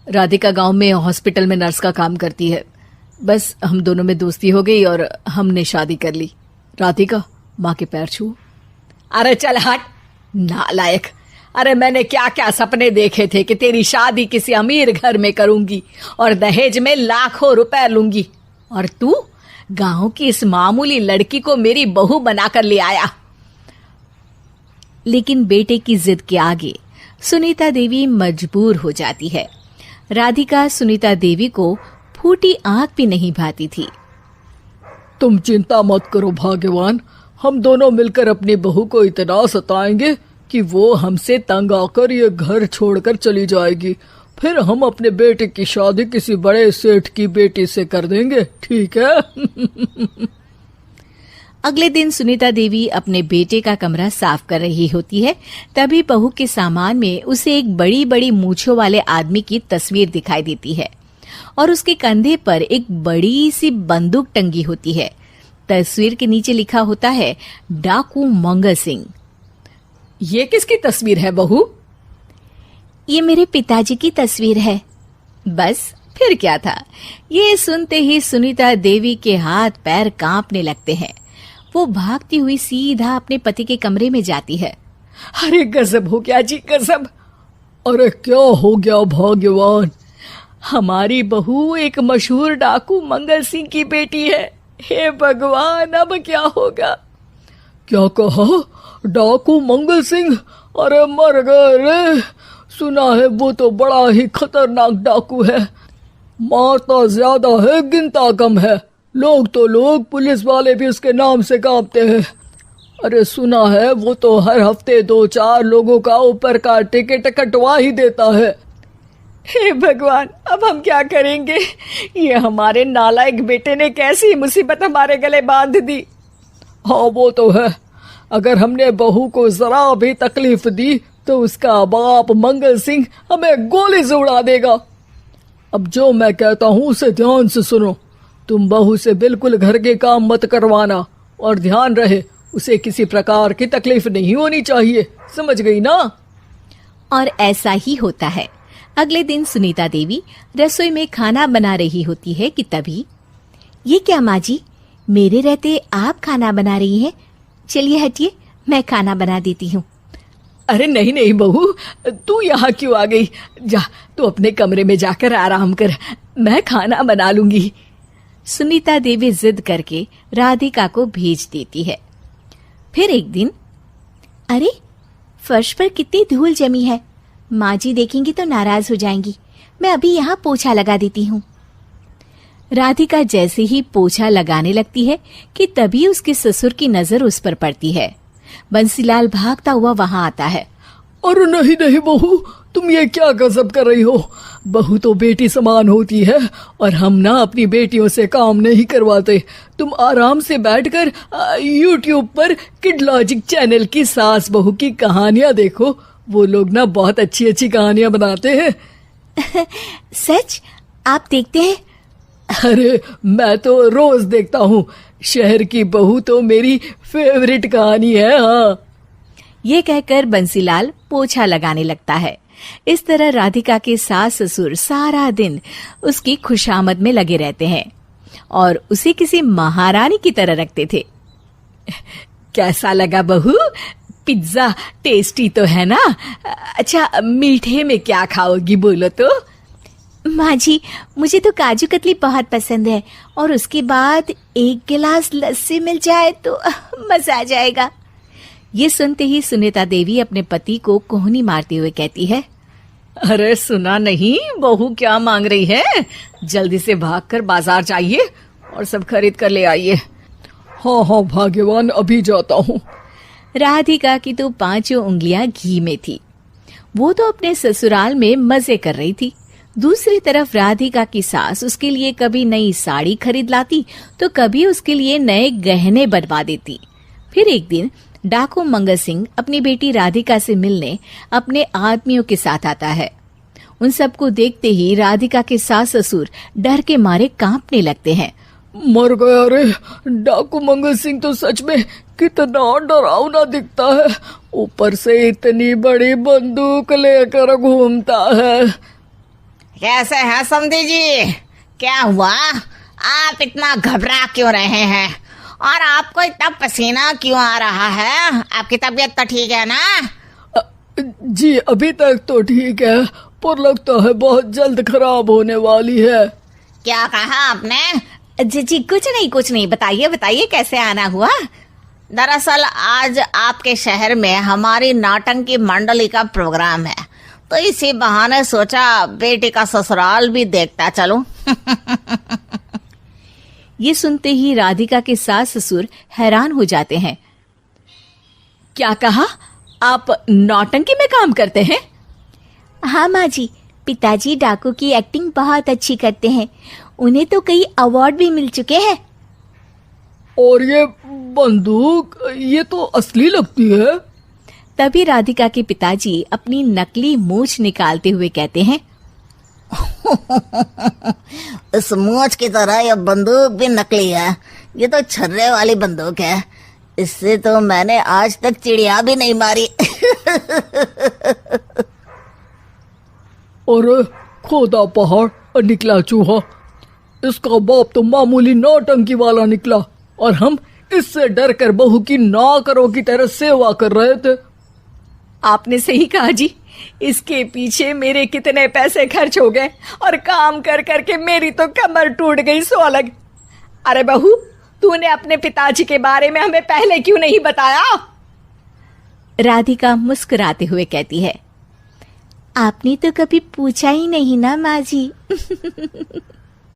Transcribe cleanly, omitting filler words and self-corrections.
राधिका गांव में हॉस्पिटल में नर्स का काम करती है। बस हम दोनों में दोस्ती हो गई और हमने शादी कर ली। राधिका, माँ के पैर छू। अरे चल हट नालायक। अरे मैंने क्या क्या सपने देखे थे कि तेरी शादी किसी अमीर घर में करूंगी और दहेज में लाखों रुपए लूंगी, और तू गांव की इस मामूली लड़की को मेरी बहू बनाकर ले आया। लेकिन बेटे की जिद के आगे सुनीता देवी मजबूर हो जाती है। राधिका सुनीता देवी को फूटी आंख भी नहीं भाती थी। तुम चिंता मत करो भाग्यवान, हम दोनों मिलकर अपनी बहू को इतना सताएंगे कि वो हमसे तंग आकर ये घर छोड़कर चली जाएगी। फिर हम अपने बेटे की शादी किसी बड़े सेठ की बेटी से कर देंगे, ठीक है? अगले दिन सुनीता देवी अपने बेटे का कमरा साफ कर रही होती है। तभी बहू के सामान में उसे एक बड़ी बड़ी मूंछों वाले आदमी की तस्वीर दिखाई देती है और उसके कंधे पर एक बड़ी सी बंदूक टंगी होती है। तस्वीर के नीचे लिखा होता है डाकू मंगल सिंह। ये किसकी तस्वीर है बहू? ये मेरे पिताजी की तस्वीर है। बस फिर क्या था। ये सुनते ही सुनीता देवी के हाथ पैर कांपने लगते हैं। वो भागती हुई सीधा अपने पति के कमरे में जाती है। अरे गजब हो गया जी, गजब। अरे क्या हो गया भाग्यवान? हमारी बहू एक मशहूर डाकू मंगल सिंह की बेटी है। हे भगवान, अब क्या होगा? क्या कहा? डाकू मंगल सिंह? अरे मर गए रे। सुना है वो तो बड़ा ही खतरनाक डाकू है, मारता ज्यादा है गिनता कम है। लोग पुलिस वाले भी उसके नाम से कांपते हैं। अरे सुना है वो तो हर हफ्ते 2-4 लोगों का ऊपर का टिकट कटवा ही देता है। हे भगवान, अब हम क्या करेंगे? ये हमारे नालायक बेटे ने कैसी मुसीबत हमारे गले बांध दी। हाँ वो तो है, अगर हमने बहू को जरा भी तकलीफ दी तो उसका बाप मंगल सिंह हमें गोली से उड़ा देगा। अब जो मैं कहता हूँ उसे ध्यान से सुनो। तुम बहू से बिल्कुल घर के काम मत करवाना, और ध्यान रहे उसे किसी प्रकार की तकलीफ नहीं होनी चाहिए, समझ गई ना? और ऐसा ही होता है। अगले दिन सुनीता देवी रसोई में खाना बना रही होती है कि तभी, ये क्या माँ जी, मेरे रहते आप खाना बना रही हैं? चलिए हटिए, मैं खाना बना देती हूँ। अरे नहीं नहीं बहू, तू यहाँ क्यों आ गई? जा तू अपने कमरे में जाकर आराम कर, मैं खाना बना लूंगी। सुनीता देवी जिद करके राधिका को भेज देती है। फिर एक दिन, अरे फर्श पर कितनी धूल जमी है, माँ जी देखेंगी तो नाराज हो जाएंगी, मैं अभी यहाँ पोछा लगा देती हूँ। राधिका जैसे ही पोछा लगाने लगती है कि तभी उसके ससुर की नजर उस पर पड़ती है। बंसीलाल भागता हुआ वहां आता है। अरे नहीं नहीं बहू, तुम ये क्या गजब कर रही हो? बहू तो बेटी समान होती है, और हम ना अपनी बेटियों से काम नहीं करवाते। तुम आराम से बैठकर YouTube पर किड लॉजिक चैनल की सास बहू की कहानियां देखो। वो लोग ना बहुत अच्छी अच्छी कहानियां बनाते हैं। सच? आप देखते हैं? अरे मैं तो रोज देखता हूँ। शहर की बहू तो मेरी फेवरेट कहानी है। हाँ, ये कहकर बंसीलाल पोछा लगाने लगता है। इस तरह राधिका के सास ससुर सारा दिन उसकी खुशामद में लगे रहते हैं और उसे किसी महारानी की तरह रखते थे। कैसा लगा बहू? पिज्जा टेस्टी तो है ना? अच्छा, मीठे में क्या खाओगी बोलो तो? माँ जी, मुझे तो काजू कतली बहुत पसंद है, और उसके बाद 1 गिलास लस्सी मिल जाए तो मजा आ जाएगा। ये सुनते ही सुनीता देवी अपने पति को कोहनी मारते हुए कहती है, अरे सुना नहीं बहू क्या मांग रही है? जल्दी से भागकर बाजार जाइए और सब खरीद कर ले आइए। हाँ हाँ भाग्यवान, अभी जाता हूँ। राधिका की तो 5 उंगलियां घी में थी। वो तो अपने ससुराल में मजे कर रही थी। दूसरी तरफ राधिका की सास उसके लिए कभी नई साड़ी खरीद लाती तो कभी उसके लिए नए गहने बनवा देती। फिर एक दिन डाकू मंगल सिंह अपनी बेटी राधिका से मिलने अपने आदमियों के साथ आता है। उन सबको देखते ही राधिका के सास ससुर डर के मारे कांपने लगते हैं। मर गया रे, डाकू मंगल सिंह तो सच में कितना डरावना दिखता है, ऊपर से इतनी बड़ी बंदूक लेकर घूमता है। कैसे हैं समधी जी? क्या हुआ? आप इतना घबरा क्यों रहे हैं? और आपको इतना पसीना क्यों आ रहा है? आपकी तबीयत तो ठीक है ना? जी अभी तक तो ठीक है, पर लगता है बहुत जल्द खराब होने वाली है। क्या कहा आपने? जी कुछ नहीं, बताइए बताइए कैसे आना हुआ। दरअसल आज आपके शहर में हमारी नाटंकी मंडली का प्रोग्राम है, तो इसी बहाने सोचा बेटी का ससुराल भी देखता चलूं। ये सुनते ही राधिका के सास ससुर हैरान हो जाते हैं। क्या कहा? आप नौटंकी में काम करते हैं? हाँ माँ जी, पिताजी डाकू की एक्टिंग बहुत अच्छी करते हैं। उन्हें तो कई अवार्ड भी मिल चुके हैं। और ये बंदूक, ये तो असली लगती है। तभी राधिका के पिताजी अपनी नकली मूंछ निकालते हुए कहते हैं, इस मूंछ की तरह यह बंदूक भी नकली है। ये तो छर्रे वाली बंदूक है। इससे तो मैंने आज तक चिड़िया भी नहीं मारी। और खोदा पहाड़ और निकला चूहा। इसका बाप तो मामूली नौटंकी वाला निकला, और हम इससे डर कर बहू की नौकरों की तरह सेवा कर रहे थे। आपने सही कहा जी। इसके पीछे मेरे कितने पैसे खर्च हो गए, और काम कर करके मेरी तो कमर टूट गई सो अलग। अरे बहू, तूने अपने पिताजी के बारे में हमें पहले क्यों नहीं बताया? राधिका मुस्कुराते हुए कहती है, आपने तो कभी पूछा ही नहीं ना माँ जी।